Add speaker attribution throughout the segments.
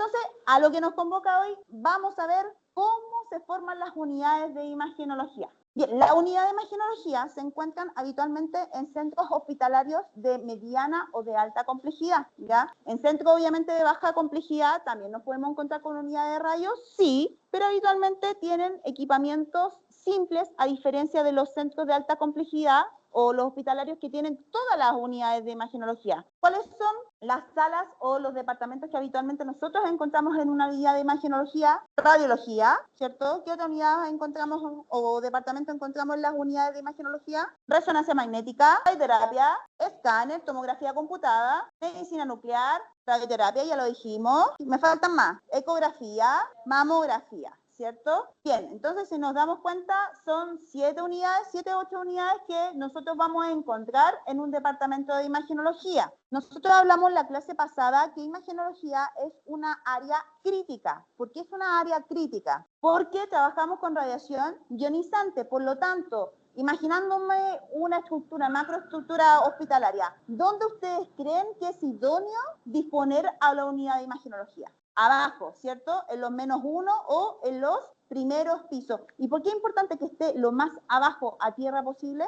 Speaker 1: Entonces, a lo que nos convoca hoy, vamos a ver cómo se forman las unidades de imagenología. Bien, las unidades de imagenología se encuentran habitualmente en centros hospitalarios de mediana o de alta complejidad, ¿ya? En centros obviamente de baja complejidad también nos podemos encontrar con unidades de rayos, sí, pero habitualmente tienen equipamientos simples a diferencia de los centros de alta complejidad o los hospitalarios que tienen todas las unidades de imagenología. ¿Cuáles son las salas o los departamentos que habitualmente nosotros encontramos en una unidad de imagenología? Radiología, ¿cierto? ¿Qué otra unidad encontramos o departamento encontramos en las unidades de imagenología? Resonancia magnética, radioterapia, escáner, tomografía computada, medicina nuclear, radioterapia, ya lo dijimos. Me faltan más. Ecografía, mamografía. ¿Cierto? Bien, entonces si nos damos cuenta, son 7 unidades, 7 o 8 unidades que nosotros vamos a encontrar en un departamento de imagenología. Nosotros hablamos en la clase pasada que imagenología es una área crítica. ¿Por qué es una área crítica? Porque trabajamos con radiación ionizante, por lo tanto, imaginándome una estructura, macroestructura hospitalaria, ¿dónde ustedes creen que es idóneo disponer a la unidad de imagenología? Abajo, ¿cierto? En los -1 o en los primeros pisos. ¿Y por qué es importante que esté lo más abajo a tierra posible?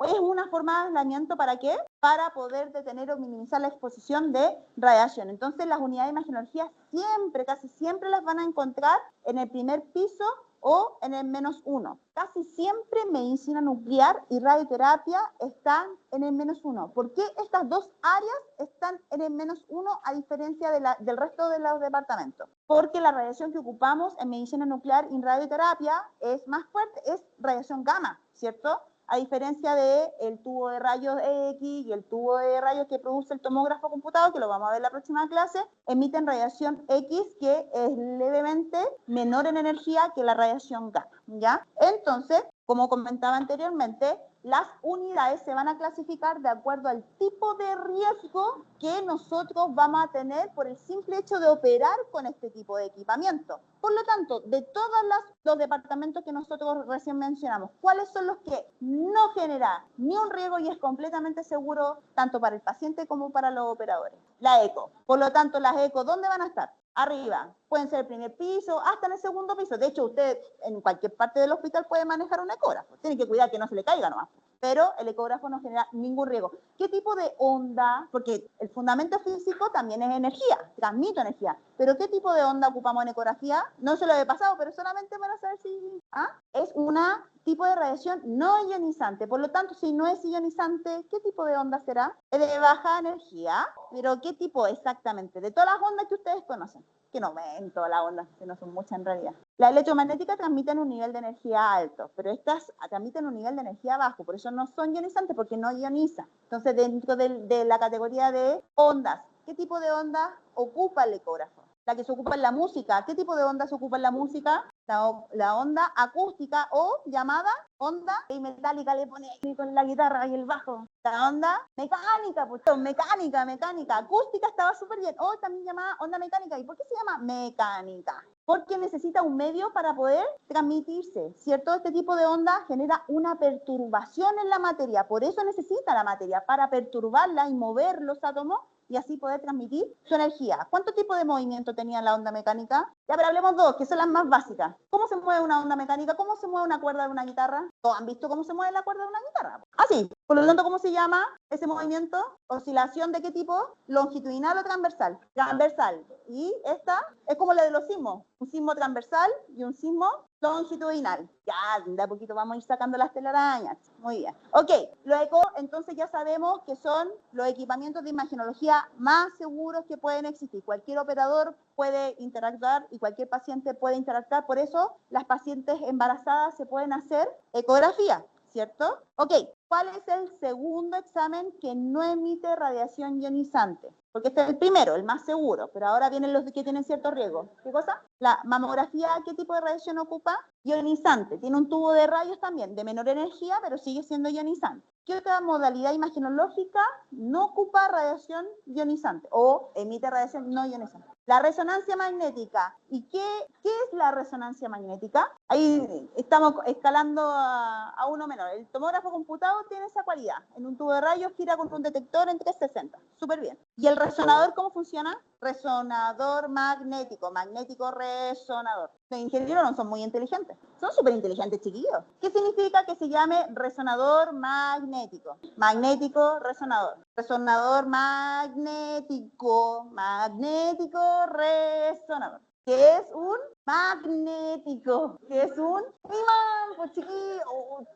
Speaker 1: Es una forma de aislamiento, ¿para qué? Para poder detener o minimizar la exposición de radiación. Entonces, las unidades de imagenología siempre, casi siempre las van a encontrar en el primer piso o en el -1. Casi siempre medicina nuclear y radioterapia están en el -1. ¿Por qué estas dos áreas están en el -1 a diferencia del resto de los departamentos? Porque la radiación que ocupamos en medicina nuclear y radioterapia es más fuerte, es radiación gamma, ¿cierto? A diferencia del tubo de rayos X y el tubo de rayos que produce el tomógrafo computado, que lo vamos a ver en la próxima clase, emiten radiación X que es levemente menor en energía que la radiación gamma, ¿ya? Entonces, como comentaba anteriormente, las unidades se van a clasificar de acuerdo al tipo de riesgo que nosotros vamos a tener por el simple hecho de operar con este tipo de equipamiento. Por lo tanto, de todos los departamentos que nosotros recién mencionamos, ¿cuáles son los que no generan ni un riesgo y es completamente seguro tanto para el paciente como para los operadores? La eco. Por lo tanto, las eco, ¿dónde van a estar? Arriba, pueden ser el primer piso, hasta en el segundo piso. De hecho, usted en cualquier parte del hospital puede manejar un ecógrafo. Tiene que cuidar que no se le caiga nomás. Pero el ecógrafo no genera ningún riesgo. ¿Qué tipo de onda? Porque el fundamento físico también es energía, transmite energía. Pero ¿qué tipo de onda ocupamos en ecografía? No se lo he pasado, pero solamente para saber si... Es un tipo de radiación no ionizante. Por lo tanto, si no es ionizante, ¿qué tipo de onda será? Es de baja energía. ¿Pero qué tipo exactamente? De todas las ondas que ustedes conocen. Que no ven todas las ondas, que no son muchas en realidad. Las electromagnéticas transmiten un nivel de energía alto, pero estas transmiten un nivel de energía bajo, por eso no son ionizantes, porque no ionizan. Entonces, dentro de la categoría de ondas, ¿qué tipo de onda ocupa el ecógrafo? La que se ocupa en la música. ¿Qué tipo de onda se ocupa en la música? La onda acústica o llamada onda y metálica, le pone con la guitarra y el bajo. La onda mecánica, pues mecánica. Acústica estaba súper bien. O también llamada onda mecánica. ¿Y por qué se llama mecánica? Porque necesita un medio para poder transmitirse, ¿cierto? Este tipo de onda genera una perturbación en la materia. Por eso necesita la materia, para perturbarla y mover los átomos y así poder transmitir su energía. ¿Cuánto tipo de movimiento tenía la onda mecánica? Ya, pero hablemos dos, que son las más básicas. ¿Cómo se mueve una onda mecánica? ¿Cómo se mueve una cuerda de una guitarra? ¿Todos han visto cómo se mueve la cuerda de una guitarra? Así. Por lo tanto, ¿cómo se llama ese movimiento? ¿Oscilación de qué tipo? ¿Longitudinal o transversal? Transversal. Y esta es como la de los sismos. Un sismo transversal y un sismo longitudinal. Ya, de a poquito vamos a ir sacando las telarañas. Muy bien. Ok, luego entonces ya sabemos que son los equipamientos de imagenología más seguros que pueden existir. Cualquier operador puede interactuar y cualquier paciente puede interactuar. Por eso las pacientes embarazadas se pueden hacer ecografía, ¿cierto? Ok, ¿cuál es el segundo examen que no emite radiación ionizante? Porque este es el primero, el más seguro, pero ahora vienen los que tienen cierto riesgo. ¿Qué cosa? La mamografía, ¿qué tipo de radiación ocupa? Ionizante. Tiene un tubo de rayos también, de menor energía, pero sigue siendo ionizante. ¿Qué otra modalidad imagenológica no ocupa radiación ionizante o emite radiación no ionizante? La resonancia magnética. ¿Y qué es la resonancia magnética? Ahí estamos escalando a uno menor. El tomógrafo computado tiene esa cualidad. En un tubo de rayos gira con un detector en 360. Súper bien. Y el resonador cómo funciona? Resonador magnético, magnético resonador. Los ingenieros no son muy inteligentes, son súper inteligentes, chiquillos. ¿Qué significa que se llame resonador magnético? Magnético resonador. Resonador magnético, magnético resonador. ¿Qué es un magnético? ¿Qué es un imán? Pues chiquillos,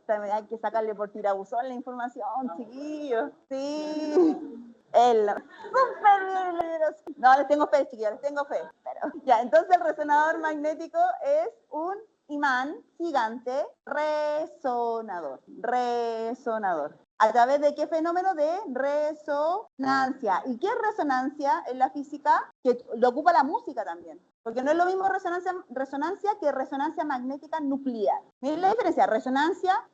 Speaker 1: hay que sacarle por tirabuzón la información, chiquillos. Sí. No, les tengo fe, chiquillos, les tengo fe. Pero, ya, entonces el resonador magnético es un imán gigante resonador. Resonador. ¿A través de qué fenómeno? De resonancia. ¿Y qué es resonancia en la física? Que lo ocupa la música también. Porque no es lo mismo resonancia que resonancia magnética nuclear. Miren la diferencia.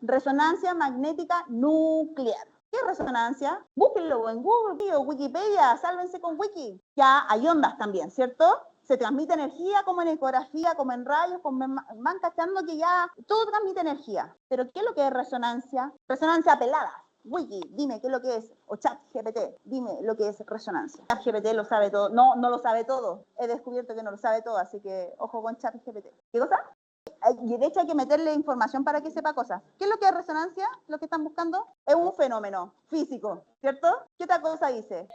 Speaker 1: Resonancia magnética nuclear. ¿Qué es resonancia? Búsquenlo en Google o Wikipedia, sálvense con Wiki. Ya hay ondas también, ¿cierto? Se transmite energía como en ecografía, como en rayos, como van cachando que ya todo transmite energía. Pero ¿qué es lo que es resonancia? Resonancia apelada. Wiki, dime qué es lo que es. O ChatGPT, dime lo que es resonancia. ChatGPT lo sabe todo. No, no lo sabe todo. He descubierto que no lo sabe todo, así que ojo con ChatGPT. ¿Qué cosa? Y de hecho hay que meterle información para que sepa cosas. ¿Qué es lo que es resonancia? Lo que están buscando es un fenómeno físico, ¿cierto? ¿Qué otra cosa dice?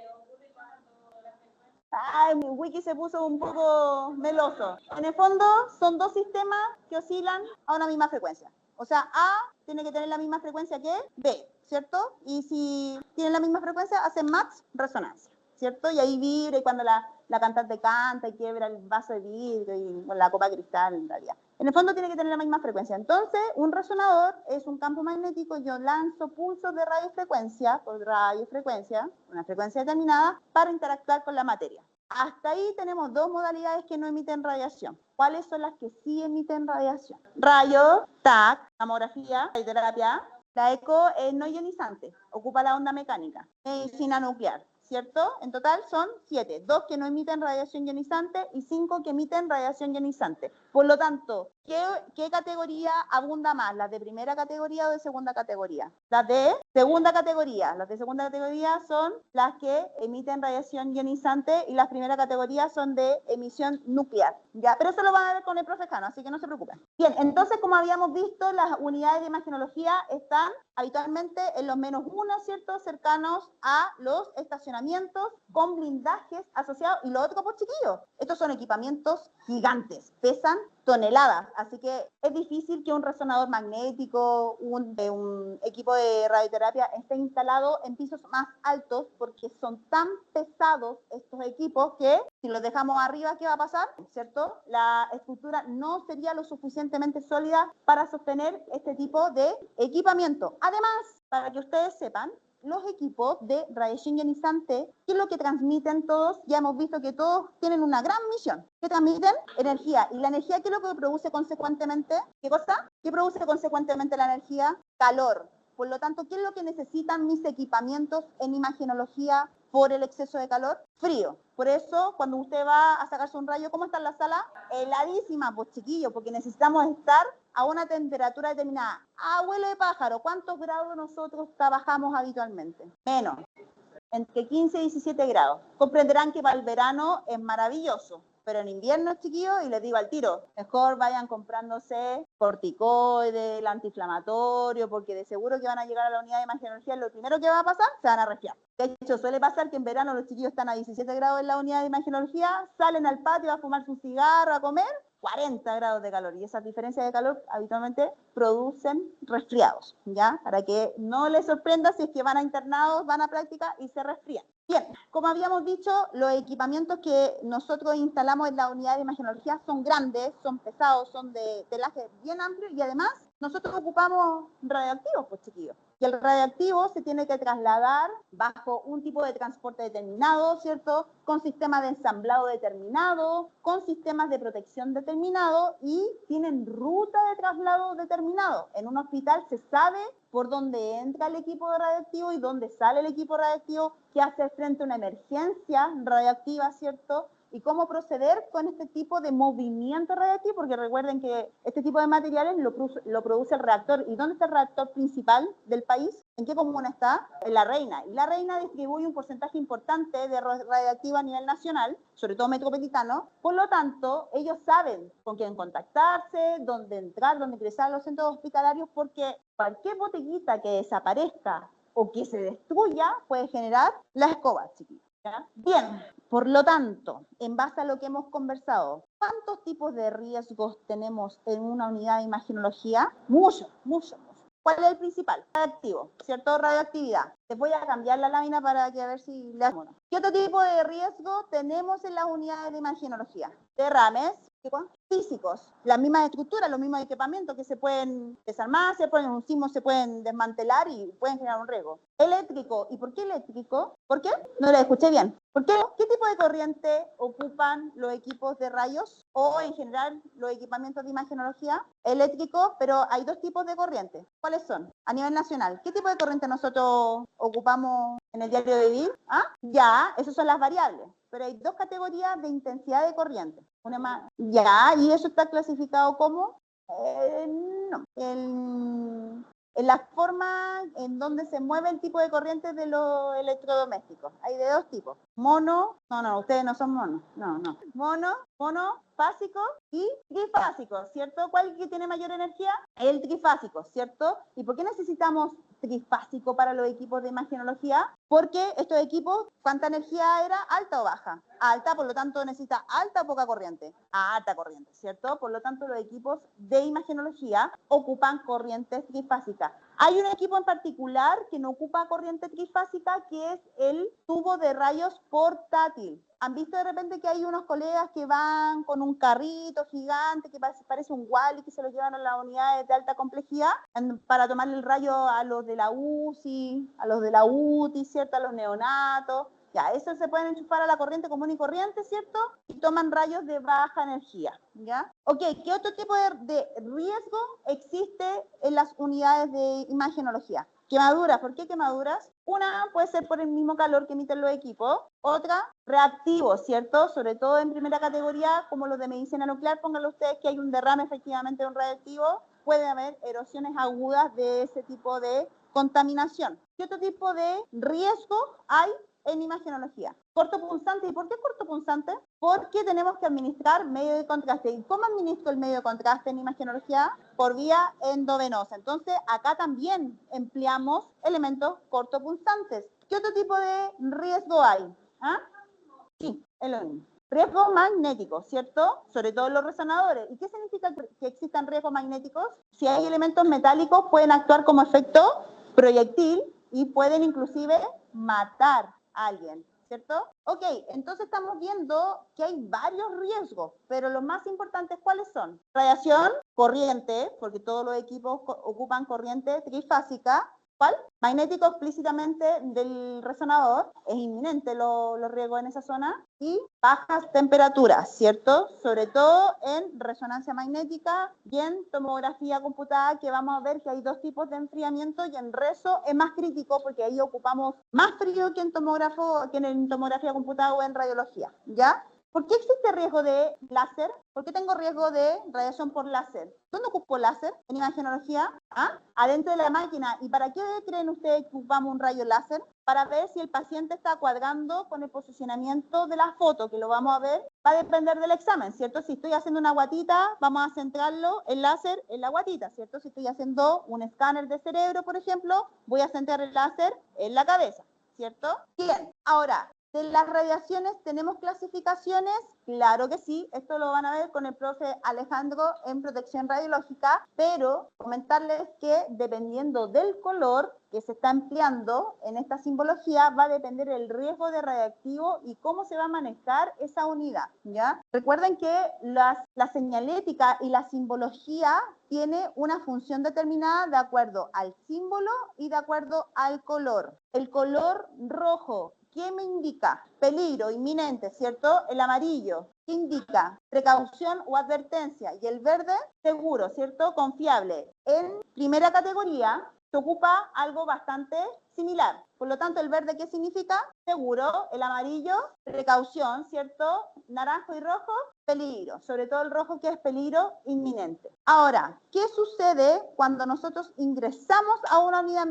Speaker 1: Ay, mi wiki se puso un poco meloso. En el fondo son dos sistemas que oscilan a una misma frecuencia. O sea, A tiene que tener la misma frecuencia que B, ¿cierto? Y si tienen la misma frecuencia, hacen match, resonancia, ¿cierto? Y ahí vibra y cuando la cantante canta y quiebra el vaso de vidrio y la copa de cristal, en realidad. En el fondo tiene que tener la misma frecuencia. Entonces, un resonador es un campo magnético. Yo lanzo pulsos de radiofrecuencia, por radiofrecuencia, una frecuencia determinada, para interactuar con la materia. Hasta ahí tenemos dos modalidades que no emiten radiación. ¿Cuáles son las que sí emiten radiación? Rayo, TAC, mamografía, radioterapia. La eco es no ionizante, ocupa la onda mecánica. Medicina nuclear, ¿cierto? En total son 7, 2 que no emiten radiación ionizante y 5 que emiten radiación ionizante. Por lo tanto, ¿qué categoría abunda más? ¿Las de primera categoría o de segunda categoría? Las de segunda categoría. Las de segunda categoría son las que emiten radiación ionizante y las primeras categorías son de emisión nuclear. ¿Ya? Pero eso lo van a ver con el profe Jano, así que no se preocupen. Bien, entonces, como habíamos visto, las unidades de imagenología están habitualmente en los -1, ¿cierto? Cercanos a los estacionamientos con blindajes asociados. Y lo otro, pues chiquillos, estos son equipamientos gigantes, pesan toneladas, así que es difícil que un resonador magnético, un equipo de radioterapia esté instalado en pisos más altos porque son tan pesados estos equipos que si los dejamos arriba, ¿qué va a pasar? ¿Cierto? La estructura no sería lo suficientemente sólida para sostener este tipo de equipamiento. Además, para que ustedes sepan, los equipos de radiación ionizante, ¿qué es lo que transmiten todos? Ya hemos visto que todos tienen una gran misión. ¿Qué transmiten? Energía. ¿Y la energía qué es lo que produce consecuentemente? ¿Qué cosa? ¿Qué produce consecuentemente la energía? Calor. Por lo tanto, ¿qué es lo que necesitan mis equipamientos en imagenología por el exceso de calor? Frío. Por eso, cuando usted va a sacarse un rayo, ¿cómo está en la sala? Heladísima, pues chiquillo, porque necesitamos estar a una temperatura determinada. Abuelo de pájaro, ¿cuántos grados nosotros trabajamos habitualmente? Menos, entre 15 y 17 grados. Comprenderán que para el verano es maravilloso, pero en invierno, chiquillos, y les digo al tiro, mejor vayan comprándose corticoides, el antiinflamatorio, porque de seguro que van a llegar a la unidad de imagenología, lo primero que va a pasar, se van a resfriar. De hecho, suele pasar que en verano los chiquillos están a 17 grados en la unidad de imagenología, salen al patio a fumarse un cigarro, a comer, 40 grados de calor, y esas diferencias de calor habitualmente producen resfriados, ¿ya? Para que no les sorprenda si es que van a internados, van a práctica y se resfrían. Bien, como habíamos dicho, los equipamientos que nosotros instalamos en la unidad de imagenología son grandes, son pesados, son de telaje bien amplio y además nosotros ocupamos radioactivos, pues chiquillos. Y el radioactivo se tiene que trasladar bajo un tipo de transporte determinado, ¿cierto? Con sistemas de ensamblado determinado, con sistemas de protección determinado y tienen ruta de traslado determinado. En un hospital se sabe por dónde entra el equipo radioactivo y dónde sale el equipo radioactivo, qué hacer frente a una emergencia radioactiva, ¿cierto? y cómo proceder con este tipo de movimiento radiactivo, porque recuerden que este tipo de materiales lo produce el reactor. ¿Y dónde está el reactor principal del país? ¿En qué comuna está? En La Reina. Y La Reina distribuye un porcentaje importante de radiactivo a nivel nacional, sobre todo metropolitano. Por lo tanto, ellos saben con quién contactarse, dónde entrar, dónde ingresar a los centros hospitalarios, porque cualquier botellita que desaparezca o que se destruya puede generar la escoba, chiquillos. ¿Ya? Bien, por lo tanto, en base a lo que hemos conversado, ¿cuántos tipos de riesgos tenemos en una unidad de imagenología? Muchos, muchos. ¿Cuál es el principal? Radioactivo, ¿cierto? Radioactividad. Les voy a cambiar la lámina para que a ver si le hacemos. ¿Qué otro tipo de riesgo tenemos en las unidades de imagenología? Derrames físicos, las mismas estructuras, los mismos equipamientos que se pueden desarmar, se pueden desmantelar y pueden generar un riesgo. Eléctrico. ¿Y por qué eléctrico? ¿Por qué? No lo escuché bien. ¿Por qué? ¿Qué tipo de corriente ocupan los equipos de rayos o en general los equipamientos de imagenología? Eléctrico, pero hay dos tipos de corriente. ¿Cuáles son? A nivel nacional, ¿qué tipo de corriente nosotros ocupamos en el diario de vivir? ¿Ah? Ya, esas son las variables. Pero hay dos categorías de intensidad de corriente. Una más, ya, y eso está clasificado como, no, en la forma en donde se mueve el tipo de corriente de los electrodomésticos. Hay de dos tipos. Mono, no, ustedes no son monos, no. Monofásico y trifásico, ¿cierto? ¿Cuál que tiene mayor energía? El trifásico, ¿cierto? ¿Y por qué necesitamos trifásico para los equipos de imagenología? Porque estos equipos, ¿cuánta energía era? ¿Alta o baja? Alta, por lo tanto necesita alta o poca corriente. Alta corriente, ¿cierto? Por lo tanto los equipos de imagenología ocupan corrientes trifásicas. Hay un equipo en particular que no ocupa corriente trifásica, que es el tubo de rayos portátil. ¿Han visto de repente que hay unos colegas que van con un carrito gigante que parece un Wally, que se lo llevan a las unidades de alta complejidad para tomarle el rayo a los de la UCI, a los de la UTI, ¿cierto? A los neonatos? Ya, eso se pueden enchufar a la corriente común y corriente, ¿cierto? Y toman rayos de baja energía, ¿ya? Ok, ¿qué otro tipo de riesgo existe en las unidades de imagenología? Quemaduras. ¿Por qué quemaduras? Una puede ser por el mismo calor que emiten los equipos. Otra, reactivos, ¿cierto? Sobre todo en primera categoría, como los de medicina nuclear, pónganlo ustedes que hay un derrame efectivamente de un reactivo. Puede haber erosiones agudas de ese tipo de contaminación. ¿Qué otro tipo de riesgo hay en imagenología? Cortopunzante. ¿Y por qué cortopunzante? Porque tenemos que administrar medio de contraste. ¿Y cómo administro el medio de contraste en imagenología? Por vía endovenosa. Entonces, acá también empleamos elementos cortopunzantes. ¿Qué otro tipo de riesgo hay? ¿Ah? Sí, es lo mismo. Riesgos magnéticos, ¿cierto? Sobre todo los resonadores. ¿Y qué significa que existan riesgos magnéticos? Si hay elementos metálicos, pueden actuar como efecto proyectil y pueden inclusive matar a alguien, ¿cierto? Ok, entonces estamos viendo que hay varios riesgos, pero los más importantes, ¿cuáles son? Radiación, corriente, porque todos los equipos ocupan corriente trifásica. ¿Cuál? Magnético explícitamente del resonador, es inminente los riesgos en esa zona, y bajas temperaturas, ¿cierto? Sobre todo en resonancia magnética y en tomografía computada, que vamos a ver que hay dos tipos de enfriamiento, y en reso es más crítico porque ahí ocupamos más frío que en tomografía computada o en radiología, ¿ya? ¿Por qué existe riesgo de láser? ¿Por qué tengo riesgo de radiación por láser? ¿Dónde ocupo láser? En imagenología. ¿Ah? Adentro de la máquina. ¿Y para qué creen ustedes que ocupamos un rayo láser? Para ver si el paciente está cuadrando con el posicionamiento de la foto, que lo vamos a ver. Va a depender del examen, ¿cierto? Si estoy haciendo una guatita, vamos a centrarlo, el láser, en la guatita, ¿cierto? Si estoy haciendo un escáner de cerebro, por ejemplo, voy a centrar el láser en la cabeza, ¿cierto? Bien, ahora, ¿de las radiaciones tenemos clasificaciones? Claro que sí, esto lo van a ver con el profe Alejandro en protección radiológica, pero comentarles que dependiendo del color que se está empleando en esta simbología, va a depender el riesgo de radiactivo y cómo se va a manejar esa unidad, ¿ya? Recuerden que la señalética y la simbología tiene una función determinada de acuerdo al símbolo y de acuerdo al color. El color rojo, ¿qué me indica? Peligro inminente, ¿cierto? El amarillo, ¿qué indica? Precaución o advertencia. Y el verde, seguro, ¿cierto? Confiable. En primera categoría se ocupa algo bastante similar. Por lo tanto, el verde, ¿qué significa? Seguro. El amarillo, precaución, ¿cierto? Naranjo y rojo, peligro. Sobre todo el rojo, que es peligro inminente. Ahora, ¿qué sucede cuando nosotros ingresamos a una unidad?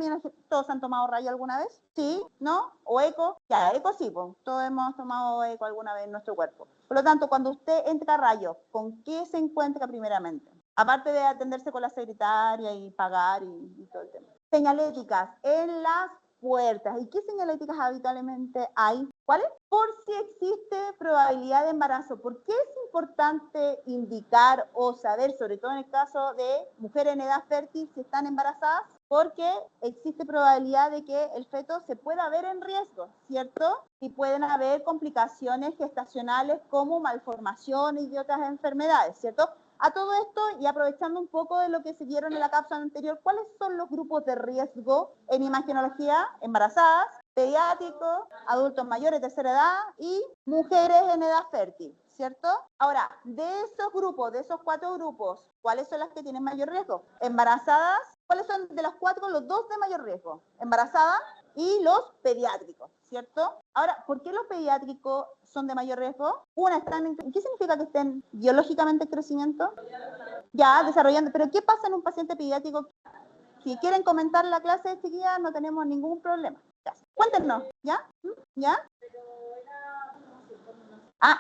Speaker 1: ¿Todos han tomado rayo alguna vez? ¿Sí? ¿No? ¿O eco? Ya, eco sí, pues. Todos hemos tomado eco alguna vez en nuestro cuerpo. Por lo tanto, cuando usted entra a rayo, ¿con qué se encuentra primeramente? Aparte de atenderse con la secretaria y pagar y todo el tema. Señaléticas en las puertas. ¿Y qué señaléticas habitualmente hay? ¿Cuáles? Por si existe probabilidad de embarazo. ¿Por qué es importante indicar o saber, sobre todo en el caso de mujeres en edad fértil, si están embarazadas? Porque existe probabilidad de que el feto se pueda ver en riesgo, ¿cierto? Y pueden haber complicaciones gestacionales como malformaciones y otras enfermedades, ¿cierto? A todo esto, y aprovechando un poco de lo que se vieron en la cápsula anterior, ¿cuáles son los grupos de riesgo en imagenología? Embarazadas, pediátricos, adultos mayores de tercera edad y mujeres en edad fértil, ¿cierto? Ahora, de esos grupos, de esos 4 grupos, ¿cuáles son las que tienen mayor riesgo? Embarazadas. ¿Cuáles son de las 4 los 2 de mayor riesgo? Embarazadas y los pediátricos, ¿cierto? Ahora, ¿por qué los pediátricos son de mayor riesgo? ¿Qué significa que estén biológicamente en crecimiento? Ya, desarrollando. Pero ¿qué pasa en un paciente pediátrico? Si quieren comentar la clase, chiquillas, no tenemos ningún problema. Ya. Cuéntenos, ¿ya? ¿Ya?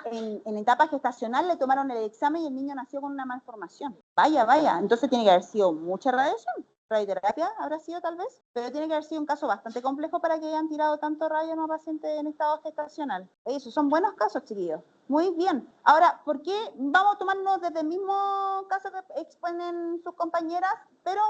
Speaker 1: En etapa gestacional le tomaron el examen y el niño nació con una malformación. Vaya, vaya. Entonces tiene que haber sido mucha radiación. Radioterapia habrá sido tal vez, pero tiene que haber sido un caso bastante complejo para que hayan tirado tanto rayo a una paciente en estado gestacional. Esos son buenos casos, chiquillos. Muy bien. Ahora, ¿por qué vamos a tomarnos desde el mismo caso que exponen sus compañeras, pero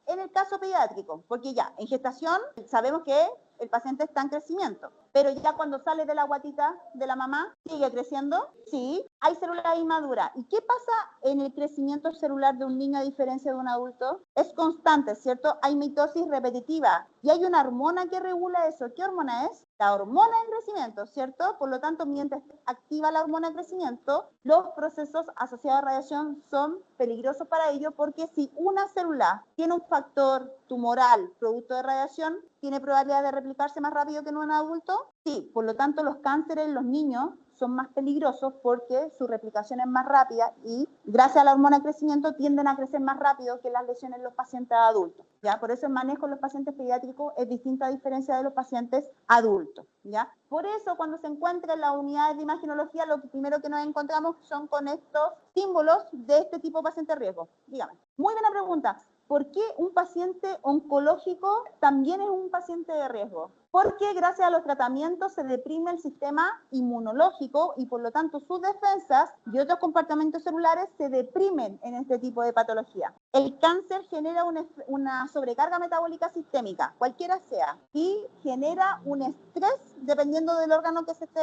Speaker 1: en el caso pediátrico? Porque ya, en gestación sabemos que el paciente está en crecimiento, pero ya cuando sale de la guatita de la mamá, ¿sigue creciendo? Sí, hay células inmaduras. ¿Y qué pasa en el crecimiento celular de un niño a diferencia de un adulto? Es constante, ¿cierto? Hay mitosis repetitiva y hay una hormona que regula eso. ¿Qué hormona es? La hormona de crecimiento, ¿cierto? Por lo tanto, mientras activa la hormona de crecimiento, los procesos asociados a radiación son peligrosos para ello, porque si una célula tiene un factor tumoral producto de radiación, ¿tiene probabilidad de replicarse más rápido que en un adulto? Sí, por lo tanto los cánceres en los niños son más peligrosos porque su replicación es más rápida y gracias a la hormona de crecimiento tienden a crecer más rápido que las lesiones en los pacientes adultos, ¿ya? Por eso el manejo en los pacientes pediátricos es distinto a diferencia de los pacientes adultos, ¿ya? Por eso cuando se encuentra en las unidades de imagenología, lo primero que nos encontramos son con estos símbolos de este tipo de paciente de riesgo. Dígame. Muy buena pregunta. ¿Por qué un paciente oncológico también es un paciente de riesgo? Porque gracias a los tratamientos se deprime el sistema inmunológico y por lo tanto sus defensas y otros compartimentos celulares se deprimen en este tipo de patología. El cáncer genera una sobrecarga metabólica sistémica, cualquiera sea, y genera un estrés dependiendo del órgano que se esté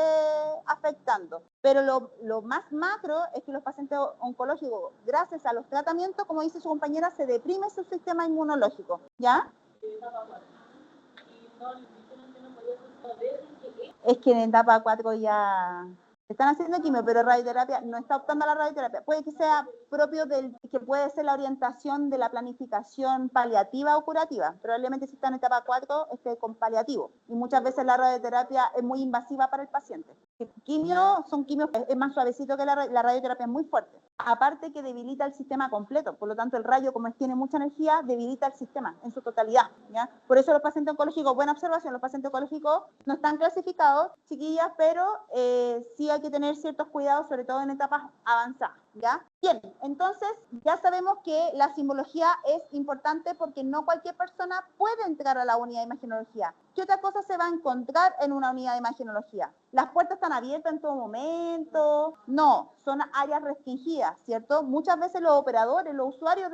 Speaker 1: afectando. Pero lo más macro es que los pacientes oncológicos, gracias a los tratamientos, como dice su compañera, se deprime su sistema inmunológico, ¿ya? Es que en etapa 4 ya están haciendo quimio, pero radioterapia no está optando a la radioterapia. Puede que sea propio que puede ser la orientación de la planificación paliativa o curativa. Probablemente si está en etapa 4 esté con paliativo. Y muchas veces la radioterapia es muy invasiva para el paciente. Son quimios, es más suavecito que la radioterapia, es muy fuerte. Aparte que debilita el sistema completo, por lo tanto el rayo, como tiene mucha energía, debilita el sistema en su totalidad, ¿ya? Por eso los pacientes oncológicos, buena observación, los pacientes oncológicos no están clasificados, chiquillas, pero sí hay que tener ciertos cuidados, sobre todo en etapas avanzadas, ¿ya? Bien, entonces ya sabemos que la simbología es importante porque no cualquier persona puede entrar a la unidad de imagenología. ¿Qué otra cosa se va a encontrar en una unidad de imagenología? ¿Las puertas están abiertas en todo momento? No, son áreas restringidas, ¿cierto? Muchas veces los operadores, los usuarios,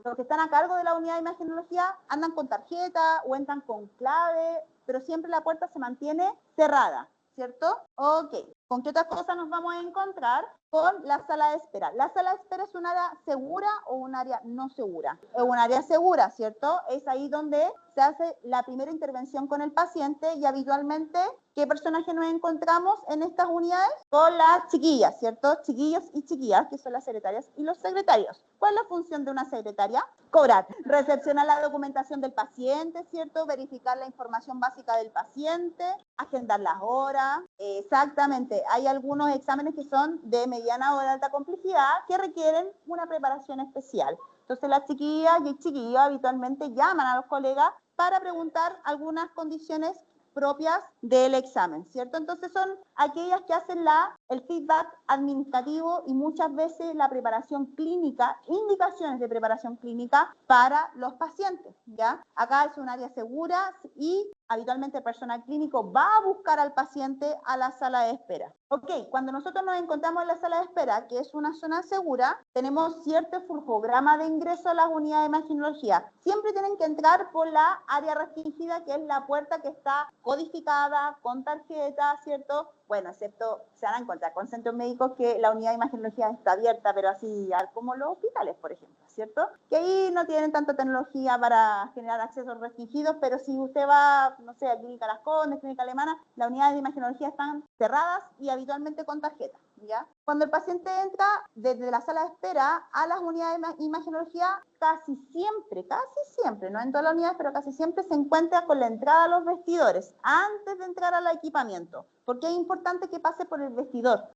Speaker 1: los que están a cargo de la unidad de imagenología andan con tarjeta o entran con clave, pero siempre la puerta se mantiene cerrada, ¿cierto? Ok. ¿Con qué otras cosas nos vamos a encontrar? Con la sala de espera. ¿La sala de espera es un área segura o un área no segura? Es un área segura, ¿cierto? Es ahí donde se hace la primera intervención con el paciente y habitualmente ¿qué personaje nos encontramos en estas unidades? Con las chiquillas, ¿cierto? Chiquillos y chiquillas, que son las secretarias y los secretarios. ¿Cuál es la función de una secretaria? Cobrar, recepcionar la documentación del paciente, ¿cierto? Verificar la información básica del paciente, agendar las horas. Exactamente, hay algunos exámenes que son de mediana o de alta complejidad que requieren una preparación especial. Entonces las chiquillas y chiquillos habitualmente llaman a los colegas para preguntar algunas condiciones propias del examen, ¿cierto? Entonces son aquellas que hacen el feedback administrativo y muchas veces la preparación clínica, indicaciones de preparación clínica para los pacientes, ¿ya? Acá es un área segura y habitualmente el personal clínico va a buscar al paciente a la sala de espera. Ok, cuando nosotros nos encontramos en la sala de espera, que es una zona segura, tenemos cierto flujograma de ingreso a las unidades de imagenología. Siempre tienen que entrar por la área restringida, que es la puerta que está codificada, con tarjeta, ¿cierto? Bueno, excepto se van a encontrar con centros médicos que la unidad de imagenología está abierta, pero así como los hospitales, por ejemplo, ¿cierto? Que ahí no tienen tanta tecnología para generar accesos restringidos, pero si usted va, no sé, a Clínica Las Condes, Clínica Alemana, las unidades de imagenología están cerradas y habitualmente con tarjeta, ¿ya? Cuando el paciente entra desde la sala de espera a las unidades de imagenología, casi siempre, no en todas las unidades, pero casi siempre se encuentra con la entrada a los vestidores, antes de entrar al equipamiento. ¿Por qué es importante que pase por el vestidor?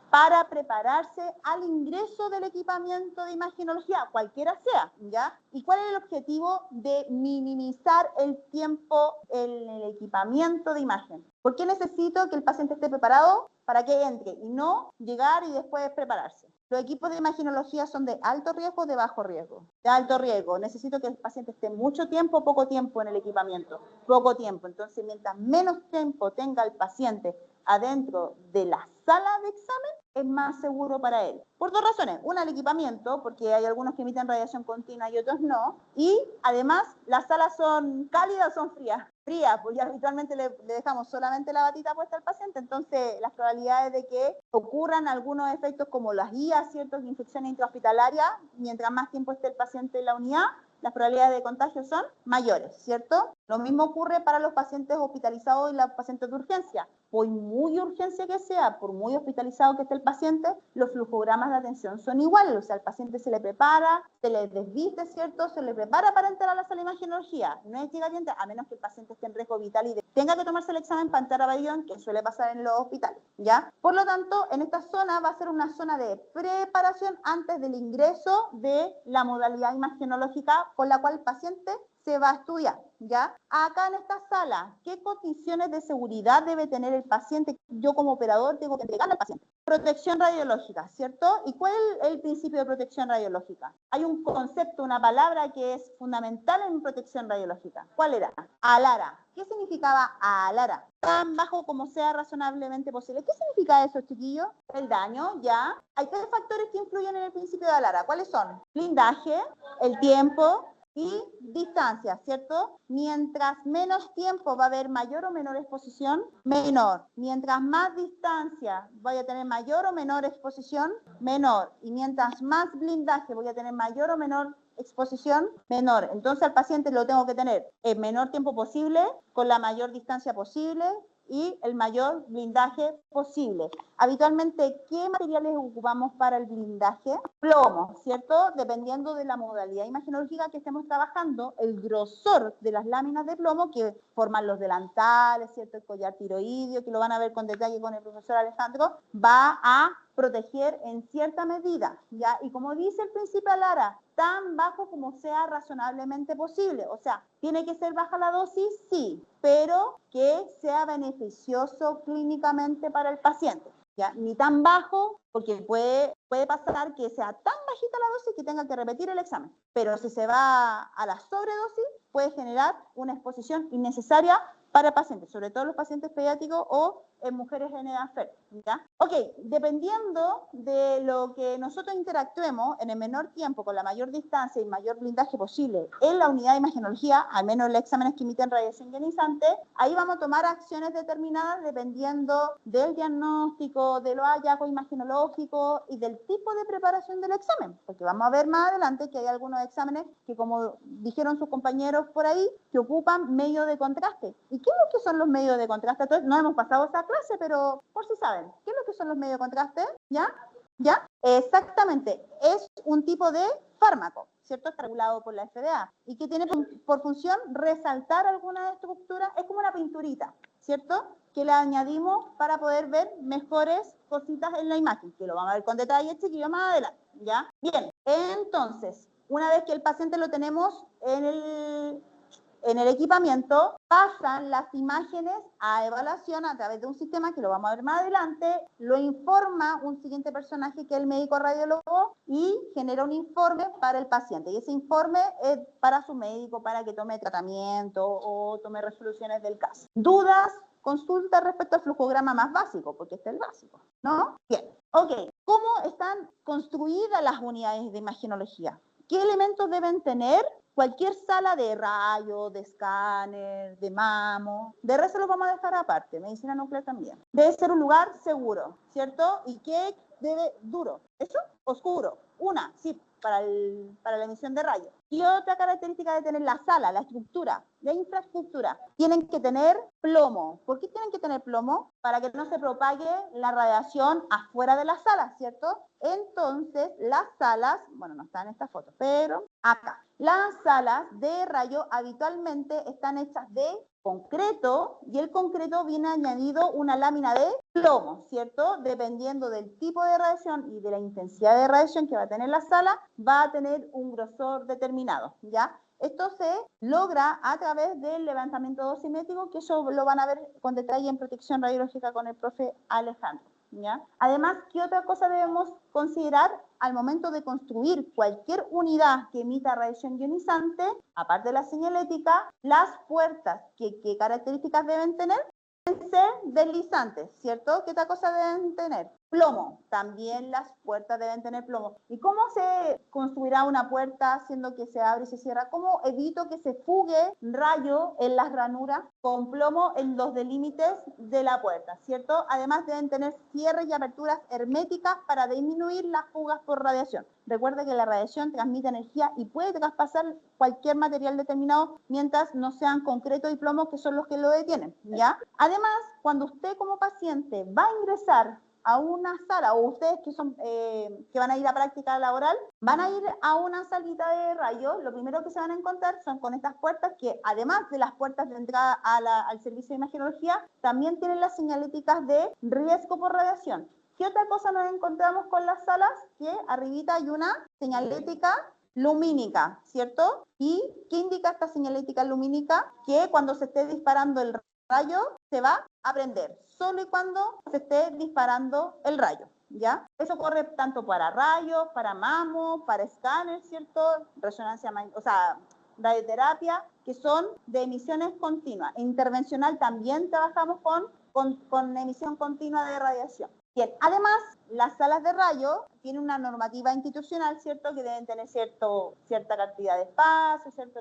Speaker 1: Para prepararse al ingreso del equipamiento de imagenología, cualquiera sea, ¿ya? ¿Y cuál es el objetivo de minimizar el tiempo en el equipamiento de imagen? ¿Por qué necesito que el paciente esté preparado para que entre y no llegar y después prepararse? Los equipos de imagenología son de alto riesgo o de bajo riesgo. De alto riesgo. Necesito que el paciente esté mucho tiempo o poco tiempo en el equipamiento. Poco tiempo. Entonces, mientras menos tiempo tenga el paciente adentro de la sala de examen, es más seguro para él. Por dos razones. Una, el equipamiento, porque hay algunos que emiten radiación continua y otros no. Y además, las salas son cálidas o son frías. Frías, pues ya habitualmente le dejamos solamente la batita puesta al paciente, entonces las probabilidades de que ocurran algunos efectos como las guías, ciertas infecciones intrahospitalarias, mientras más tiempo esté el paciente en la unidad, las probabilidades de contagio son mayores, ¿cierto? Lo mismo ocurre para los pacientes hospitalizados y los pacientes de urgencia. Por muy urgencia que sea, por muy hospitalizado que esté el paciente, los flujogramas de atención son iguales. O sea, al paciente se le prepara, se le desviste, ¿cierto? Se le prepara para entrar a la sala de imagenología. No es llegar y entrar, a menos que el paciente esté en riesgo vital y tenga que tomarse el examen para entrar a pabellón, que suele pasar en los hospitales, ¿ya? Por lo tanto, en esta zona va a ser una zona de preparación antes del ingreso de la modalidad imagenológica con la cual el paciente se va a estudiar, ¿ya? Acá en esta sala, ¿qué condiciones de seguridad debe tener el paciente? Yo como operador tengo que entregarle al paciente. Protección radiológica, ¿cierto? ¿Y cuál es el principio de protección radiológica? Hay un concepto, una palabra que es fundamental en protección radiológica. ¿Cuál era? ALARA. ¿Qué significaba ALARA? Tan bajo como sea razonablemente posible. ¿Qué significa eso, chiquillos? El daño, ¿ya? Hay tres factores que influyen en el principio de ALARA. ¿Cuáles son? Blindaje, el tiempo y distancia, ¿cierto? Mientras menos tiempo va a haber mayor o menor exposición, menor. Mientras más distancia vaya a tener mayor o menor exposición, menor. Y mientras más blindaje voy a tener mayor o menor exposición, menor. Entonces al paciente lo tengo que tener el menor tiempo posible, con la mayor distancia posible y el mayor blindaje posible. Habitualmente, ¿qué materiales ocupamos para el blindaje? Plomo, ¿cierto? Dependiendo de la modalidad imagenológica que estemos trabajando, el grosor de las láminas de plomo que forman los delantales, ¿cierto? El collar tiroideo, que lo van a ver con detalle con el profesor Alejandro, va a proteger en cierta medida, ¿ya? Y como dice el principio ALARA, tan bajo como sea razonablemente posible. O sea, ¿tiene que ser baja la dosis? Sí, pero que sea beneficioso clínicamente para el paciente, ¿ya? Ni tan bajo, porque puede pasar que sea tan bajita la dosis que tenga que repetir el examen. Pero si se va a la sobredosis, puede generar una exposición innecesaria para el paciente, sobre todo los pacientes pediátricos o en mujeres en edad fértil, ¿ya? Ok, dependiendo de lo que nosotros interactuemos en el menor tiempo, con la mayor distancia y mayor blindaje posible en la unidad de imagenología, al menos en los exámenes que emiten radiación ionizante, ahí vamos a tomar acciones determinadas dependiendo del diagnóstico, de los hallazgos imagenológicos y del tipo de preparación del examen, porque vamos a ver más adelante que hay algunos exámenes que, como dijeron sus compañeros por ahí, que ocupan medios de contraste. ¿Y qué es lo que son los medios de contraste? Entonces, no hemos pasado esa clase, pero por si saben, ¿qué es lo que son los medios de contraste? ¿Ya? ¿Ya? Exactamente, es un tipo de fármaco, ¿cierto? Está regulado por la FDA y que tiene por función resaltar alguna estructura, es como una pinturita, ¿cierto? Que le añadimos para poder ver mejores cositas en la imagen, que lo vamos a ver con detalle, chiquillos, más adelante, ¿ya? Bien, entonces, una vez que el paciente lo tenemos en el equipamiento, pasan las imágenes a evaluación a través de un sistema que lo vamos a ver más adelante, lo informa un siguiente personaje que es el médico radiólogo y genera un informe para el paciente. Y ese informe es para su médico, para que tome tratamiento o tome resoluciones del caso. ¿Dudas? Consulta respecto al flujograma más básico, porque este es el básico, ¿no? Bien, ok. ¿Cómo están construidas las unidades de imagenología? ¿Qué elementos deben tener? Cualquier sala de rayo, de escáner, de mamo, de resto lo vamos a dejar aparte, medicina nuclear también. Debe ser un lugar seguro, ¿cierto? ¿Y qué debe? Duro. ¿Eso? Oscuro. Una, sí, para la emisión de rayos. Y otra característica de tener la sala, la estructura, la infraestructura, tienen que tener plomo. ¿Por qué tienen que tener plomo? Para que no se propague la radiación afuera de la sala, ¿cierto? Entonces, las salas, bueno, no está en esta foto, pero acá. Las salas de rayo habitualmente están hechas de concreto y el concreto viene añadido una lámina de plomo, ¿cierto? Dependiendo del tipo de radiación y de la intensidad de radiación que va a tener la sala, va a tener un grosor determinado, ¿ya? Esto se logra a través del levantamiento dosimétrico, que eso lo van a ver con detalle en protección radiológica con el profe Alejandro, ¿ya? Además, ¿qué otra cosa debemos considerar al momento de construir cualquier unidad que emita radiación ionizante? Aparte de la señalética, las puertas, ¿qué características deben tener? Deben ser deslizantes, ¿cierto? ¿Qué otra cosa deben tener? Plomo, también las puertas deben tener plomo. ¿Y cómo se construirá una puerta haciendo que se abre y se cierra? ¿Cómo evito que se fugue rayo en las ranuras con plomo en los delímites de la puerta, ¿cierto? Además deben tener cierres y aperturas herméticas para disminuir las fugas por radiación. Recuerde que la radiación transmite energía y puede traspasar cualquier material determinado mientras no sean concreto y plomo, que son los que lo detienen, ¿ya? Además, cuando usted como paciente va a ingresar a una sala, o ustedes que son que van a ir a práctica laboral, van a ir a una salita de rayos, lo primero que se van a encontrar son con estas puertas que, además de las puertas de entrada al servicio de imagenología, también tienen las señaléticas de riesgo por radiación. ¿Qué otra cosa nos encontramos con las salas? Que arribita hay una señalética lumínica, ¿cierto? ¿Y qué indica esta señalética lumínica? Que cuando se esté disparando el rayo se va a prender, solo y cuando se esté disparando el rayo, ¿ya? Eso corre tanto para rayos, para mamo, para escáner, ¿cierto? Resonancia, o sea, radioterapia, que son de emisiones continuas. E intervencional también trabajamos con emisión continua de radiación. Bien, además, las salas de rayo tienen una normativa institucional, ¿cierto? Que deben tener cierta cantidad de espacio, ¿cierto?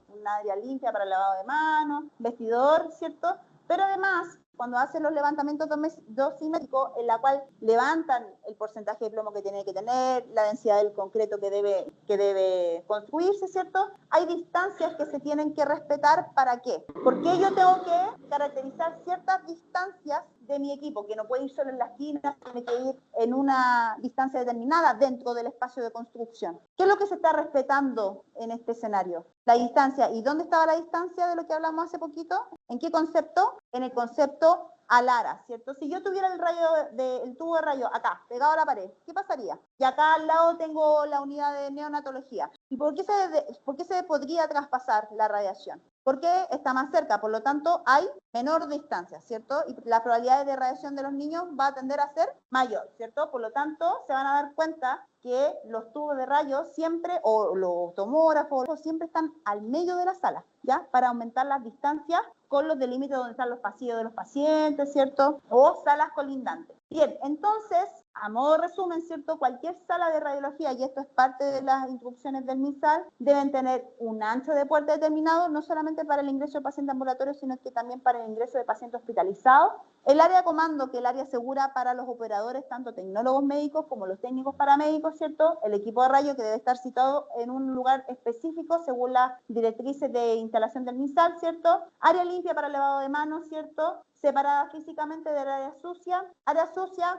Speaker 1: Una área limpia para el lavado de manos, vestidor, ¿cierto? Pero además, cuando hacen los levantamientos dosimétricos, en la cual levantan el porcentaje de plomo que tiene que tener, la densidad del concreto que debe construirse, ¿cierto? Hay distancias que se tienen que respetar. ¿Para qué? Porque yo tengo que caracterizar ciertas distancias de mi equipo, que no puede ir solo en la esquina, tiene que ir en una distancia determinada dentro del espacio de construcción. ¿Qué es lo que se está respetando en este escenario? La distancia. ¿Y dónde estaba la distancia de lo que hablamos hace poquito? ¿En qué concepto? En el concepto alara, ¿cierto? Si yo tuviera el tubo de rayo acá, pegado a la pared, ¿qué pasaría? Y acá al lado tengo la unidad de neonatología. ¿Y por qué se podría traspasar la radiación? porque está más cerca, por lo tanto hay menor distancia, ¿cierto? Y la probabilidad de radiación de los niños va a tender a ser mayor, ¿cierto? Por lo tanto, se van a dar cuenta que los tubos de rayos siempre, o los tomógrafos, siempre están al medio de la sala, ¿ya? Para aumentar las distancias con los delímites donde están los pasillos de los pacientes, ¿cierto? O salas colindantes. Bien, entonces, a modo de resumen, ¿cierto? Cualquier sala de radiología, y esto es parte de las instrucciones del MinSal, deben tener un ancho de puerta determinado, no solamente para el ingreso de paciente ambulatorio, sino que también para el ingreso de paciente hospitalizado. El área de comando, que es el área segura para los operadores, tanto tecnólogos médicos como los técnicos paramédicos, ¿cierto? El equipo de radio que debe estar situado en un lugar específico según las directrices de instalación del MinSal, ¿cierto? Área limpia para lavado de manos, ¿cierto? Separada físicamente del área sucia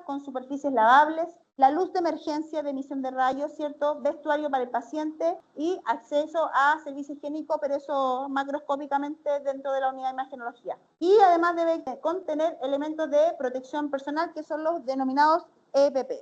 Speaker 1: con superficies lavables, la luz de emergencia de emisión de rayos, ¿cierto? Vestuario para el paciente y acceso a servicio higiénico, pero eso macroscópicamente dentro de la unidad de imagenología. Y además debe contener elementos de protección personal, que son los denominados EPP.